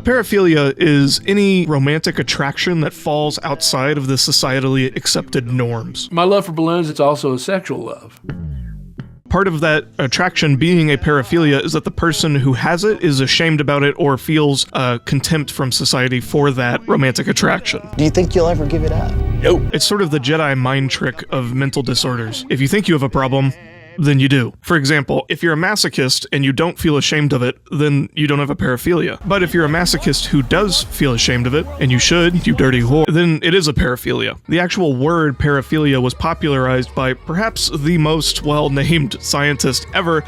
paraphilia is any romantic attraction that falls outside of the societally accepted norms. My love for balloons, it's also a sexual love. Part of that attraction being a paraphilia is that the person who has it is ashamed about it or feels contempt from society for that romantic attraction. Do you think you'll ever give it up? Nope. It's sort of the Jedi mind trick of mental disorders. If you think you have a problem, then you do. For example, if you're a masochist and you don't feel ashamed of it, then you don't have a paraphilia. But if you're a masochist who does feel ashamed of it, and you should, you dirty whore, then it is a paraphilia. The actual word paraphilia was popularized by perhaps the most well-named scientist ever,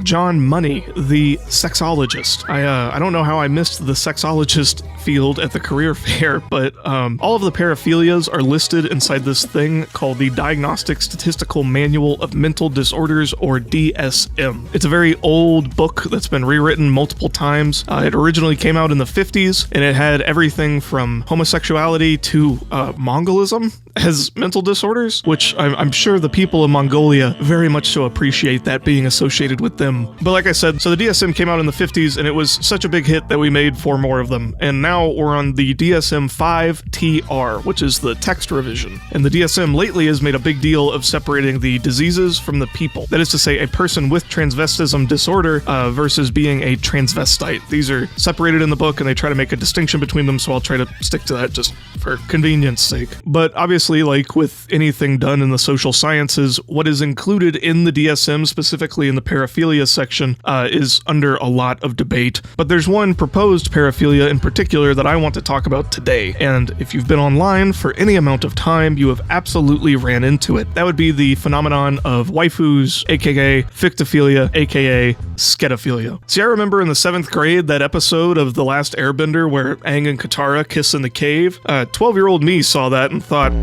John Money, the sexologist. I don't know how I missed the sexologist field at the career fair, but all of the paraphilias are listed inside this thing called the Diagnostic Statistical Manual of Mental Disorders, or DSM. It's a very old book that's been rewritten multiple times. It originally came out in the 50s, and it had everything from homosexuality to Mongolism as mental disorders, which I'm sure the people of Mongolia very much so appreciate that being associated with them. But like I said, so the DSM came out in the 50s, and it was such a big hit that we made 4 more of them. And now we're on the DSM-5-TR, which is the text revision. And the DSM lately has made a big deal of separating the diseases from the people. That is to say, a person with transvestism disorder versus being a transvestite. These are separated in the book, and they try to make a distinction between them, so I'll try to stick to that just for convenience sake. But obviously, like with anything done in the social sciences, what is included in the DSM, specifically in the paraphilia section, is under a lot of debate. But there's one proposed paraphilia in particular that I want to talk about today, and if you've been online for any amount of time, you have absolutely ran into it. That would be the phenomenon of waifus, aka ficto-philia, aka Schedi-philia. See, I remember in the 7th grade that episode of The Last Airbender where Aang and Katara kiss in the cave. 12-year-old me saw that and thought,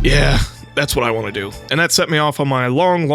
yeah, that's what I want to do. And that set me off on my long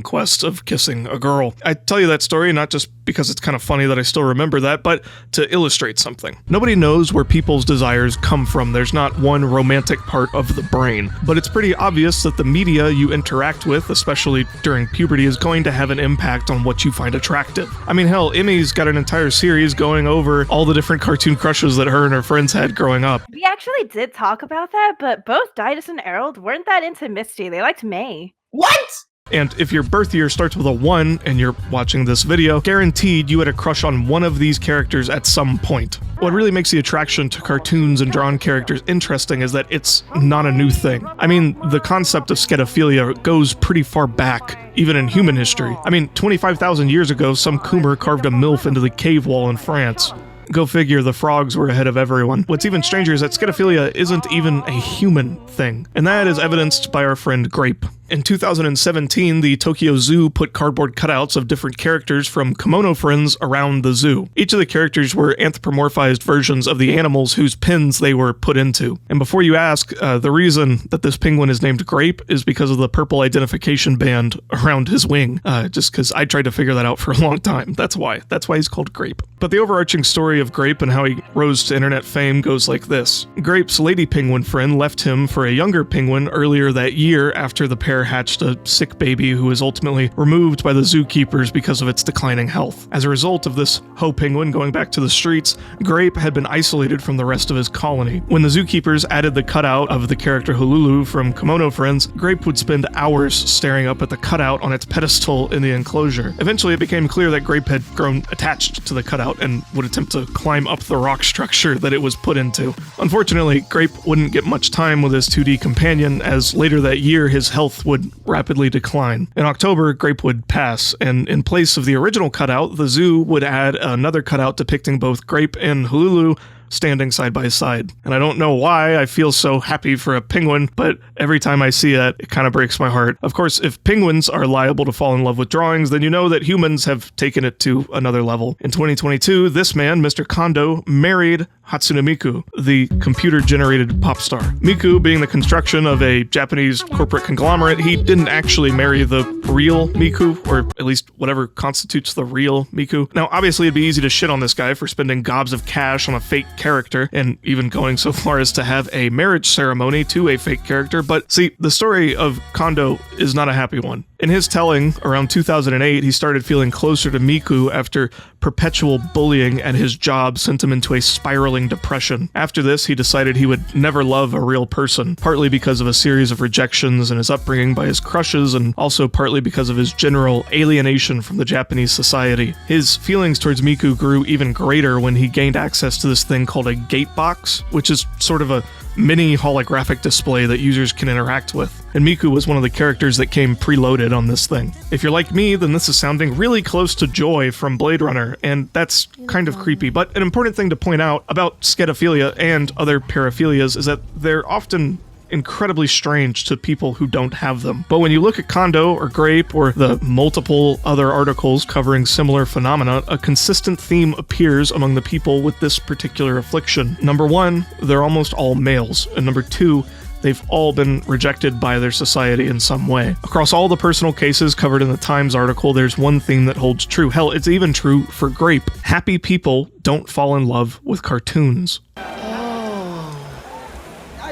quest of kissing a girl. I tell you that story not just because it's kind of funny that I still remember that, but to illustrate something. Nobody knows where people's desires come from. There's not one romantic part of the brain. But it's pretty obvious that the media you interact with, especially during puberty, is going to have an impact on what you find attractive. I mean, hell, Emmy's got an entire series going over all the different cartoon crushes that her and her friends had growing up. We actually did talk about that, but both Didas and Errol weren't that into Misty. They liked May. What? And if your birth year starts with a 1 and you're watching this video, guaranteed you had a crush on one of these characters at some point. What really makes the attraction to cartoons and drawn characters interesting is that it's not a new thing. I mean, the concept of Schedi-philia goes pretty far back, even in human history. I mean, 25,000 years ago, some Coomer carved a MILF into the cave wall in France. Go figure, the frogs were ahead of everyone. What's even stranger is that Schedi-philia isn't even a human thing, and that is evidenced by our friend Grape. In 2017, the Tokyo Zoo put cardboard cutouts of different characters from Kimono Friends around the zoo. Each of the characters were anthropomorphized versions of the animals whose pens they were put into. And before you ask, the reason that this penguin is named Grape is because of the purple identification band around his wing. Just because I tried to figure that out for a long time. That's why he's called Grape. But the overarching story of Grape and how he rose to internet fame goes like this. Grape's lady penguin friend left him for a younger penguin earlier that year after the pair hatched a sick baby who was ultimately removed by the zookeepers because of its declining health. As a result of this hoe penguin going back to the streets, Grape had been isolated from the rest of his colony. When the zookeepers added the cutout of the character Hululu from Kimono Friends, Grape would spend hours staring up at the cutout on its pedestal in the enclosure. Eventually it became clear that Grape had grown attached to the cutout and would attempt to climb up the rock structure that it was put into. Unfortunately, Grape wouldn't get much time with his 2D companion, as later that year his health would rapidly decline. In October, Grape would pass, and in place of the original cutout, the zoo would add another cutout depicting both Grape and Hululu standing side by side. And I don't know why I feel so happy for a penguin, but every time I see that, it kind of breaks my heart. Of course, if penguins are liable to fall in love with drawings, then you know that humans have taken it to another level. In 2022, this man, Mr. Kondo, married Hatsune Miku, the computer-generated pop star. Miku, being the construction of a Japanese corporate conglomerate, he didn't actually marry the real Miku, or at least whatever constitutes the real Miku. Now, obviously, it'd be easy to shit on this guy for spending gobs of cash on a fake character, and even going so far as to have a marriage ceremony to a fake character, but see, the story of Kondo is not a happy one. In his telling, around 2008, he started feeling closer to Miku after perpetual bullying at his job sent him into a spiraling depression. After this, he decided he would never love a real person, partly because of a series of rejections in his upbringing by his crushes, and also partly because of his general alienation from the Japanese society. His feelings towards Miku grew even greater when he gained access to this thing called a gate box, which is sort of a mini holographic display that users can interact with. And Miku was one of the characters that came preloaded on this thing. If you're like me, then this is sounding really close to Joy from Blade Runner, and that's kind of creepy. But an important thing to point out about Schedi-philia and other paraphilias is that they're often incredibly strange to people who don't have them. But when you look at Kondo or Grape or the multiple other articles covering similar phenomena, a consistent theme appears among the people with this particular affliction. Number one, they're almost all males, and number two, they've all been rejected by their society in some way. Across all the personal cases covered in the Times article, there's one theme that holds true. Hell, it's even true for Grape. Happy people don't fall in love with cartoons.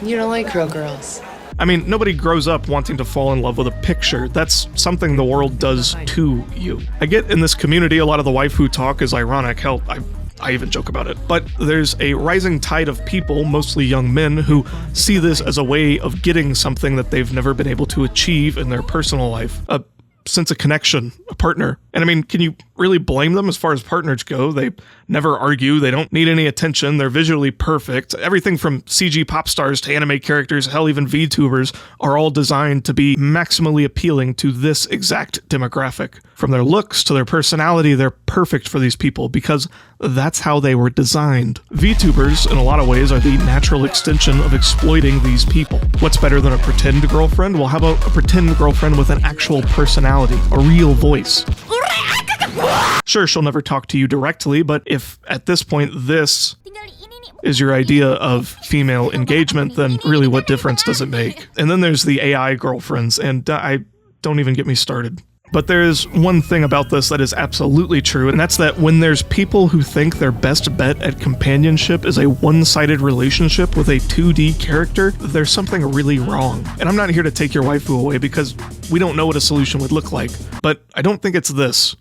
You don't like real girls. I mean, nobody grows up wanting to fall in love with a picture. That's something the world does to you. I get in this community a lot of the waifu talk is ironic. Hell, I even joke about it. But there's a rising tide of people, mostly young men, who see this as a way of getting something that they've never been able to achieve in their personal life. A sense of connection, a partner. And I mean, can you really blame them as far as partners go? They never argue, they don't need any attention, they're visually perfect. Everything from CG pop stars to anime characters, hell, even VTubers, are all designed to be maximally appealing to this exact demographic. From their looks to their personality, they're perfect for these people because that's how they were designed. VTubers, in a lot of ways, are the natural extension of exploiting these people. What's better than a pretend girlfriend? Well, how about a pretend girlfriend with an actual personality, a real voice? Sure, she'll never talk to you directly, but if at this point this is your idea of female engagement, then really what difference does it make? And then there's the AI girlfriends, and don't even get me started. But there is one thing about this that is absolutely true, and that's that when there's people who think their best bet at companionship is a one-sided relationship with a 2D character, there's something really wrong. And I'm not here to take your waifu away because we don't know what a solution would look like, but I don't think it's this.